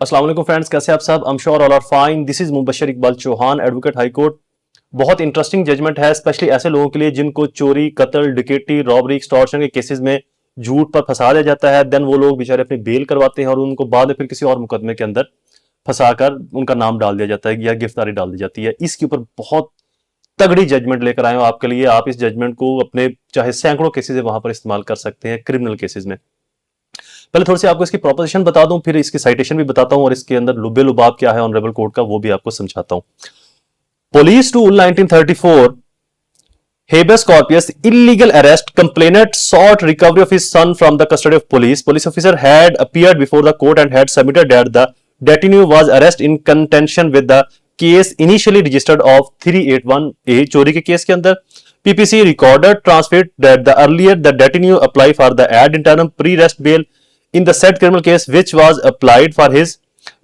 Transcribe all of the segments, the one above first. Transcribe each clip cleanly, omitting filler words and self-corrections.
अस्सलाम वालेकुम फ्रेंड्स, कैसे आप सब? I am sure all are fine. This is Mubashar Iqbal Chauhan, advocate high court. बहुत इंटरेस्टिंग जजमेंट है, स्पेशली ऐसे लोगों के लिए जिनको चोरी, कत्ल, डकैती, रॉबरी, एक्सटॉर्शन के केसेस में झूठ पर फंसा दिया जाता है। देन वो लोग बेचारे अपनी बेल करवाते हैं और उनको बाद में फिर किसी और मुकदमे के अंदर फंसाकर उनका नाम डाल दिया जाता है या गिरफ्तारी डाल दी जाती है। इसके ऊपर बहुत तगड़ी जजमेंट लेकर आए हो आपके लिए। आप इस जजमेंट को अपने चाहे सैकड़ों केसेस है वहां पर इस्तेमाल कर सकते हैं क्रिमिनल केसेस में। पहले थोड़ी सी आपको इसकी प्रोपोजिशन बता दूं, फिर इसकी साइटेशन भी बताता हूं और इसके अंदर लुबे लुबाब क्या है ऑनरेबल कोर्ट का वो भी आपको समझाता हूं। Police rule 1934 habeas corpus illegal arrest complainant sought recovery of his son from the custody of police. Police officer had appeared before the court and had submitted that the detainee was arrested in contention with the case initially registered of 381A चोरी के case के अंदर PPC recorded transcript that the earlier the detainee applied for the ad interim pre-arrest bail in the said criminal case which was applied for his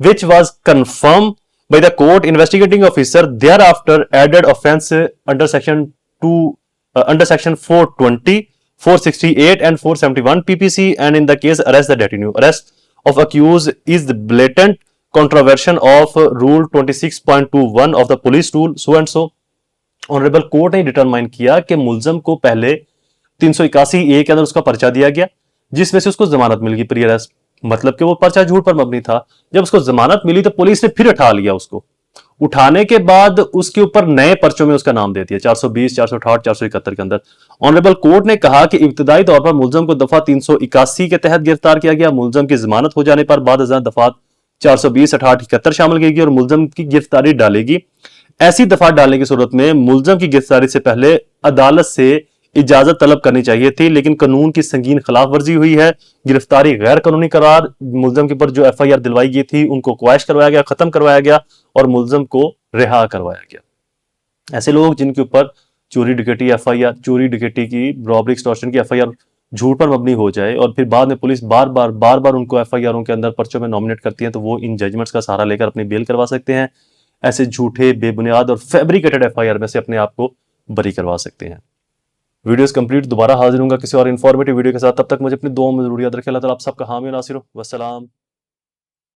which was confirmed by the court investigating officer thereafter added offense under section 2 under section 420 468 and 471 PPC and in the case arrest the detainee. Arrest of accused is the blatant contravention of rule 26.21 of the police rule so and so. Honourable court ने determine किया कि मुलजम को पहले 381A के अंदर उसका पर्चा दिया गया जिसमें से उसको जमानत मिल गई प्री अरेस्ट, मतलब कि वो पर्चा झूठ पर मबनी था। जब उसको जमानत मिली तो पुलिस ने फिर उठा लिया उसको। उठाने के बाद उसके ऊपर नए पर्चों में उसका नाम दे दिया 420, 468, 471 के अंदर। ऑनरेबल कोर्ट ने कहा कि इब्तदाई तौर पर मुलजम को दफा 381 के तहत गिरफ्तार किया गया। मुलजम की जमानत हो जाने पर बाद दफा 420, 68, 71 शामिल की गई और मुलजम की गिरफ्तारी डालेगी। ऐसी दफा डालने की सूरत में मुलजम की गिरफ्तारी से पहले अदालत से इजाजत तलब करनी चाहिए थी, लेकिन कानून की संगीन खिलाफ वर्जी हुई है। गिरफ्तारी गैर कानूनी करार मुलजम के ऊपर जो FIR दिलवाई गई थी उनको क्वैश करवाया गया, खत्म करवाया गया और मुलजम को रिहा करवाया गया। ऐसे लोग जिनके ऊपर चोरी डकैती FIR, चोरी डकैती की, रॉबरी, एक्सटॉर्शन की FIR झूठ पर मबनी हो जाए और फिर बाद में पुलिस बार बार उनको FIR के अंदर पर्चों में नॉमिनेट करती है तो वो इन जजमेंट्स का सहारा लेकर अपनी बेल करवा सकते हैं। ऐसे झूठे, बेबुनियाद और फैब्रिकेटेड FIR में से अपने आप को बरी करवा सकते हैं। वीडियोस कंप्लीट, दोबारा हाजिर होऊंगा किसी और इन्फॉर्मेटिव वीडियो के साथ। तब तक मुझे अपनी दुआओं में जरूर याद रखें। अल्लाह ताला आप सबका हामी नासिर हो। वस्सलाम।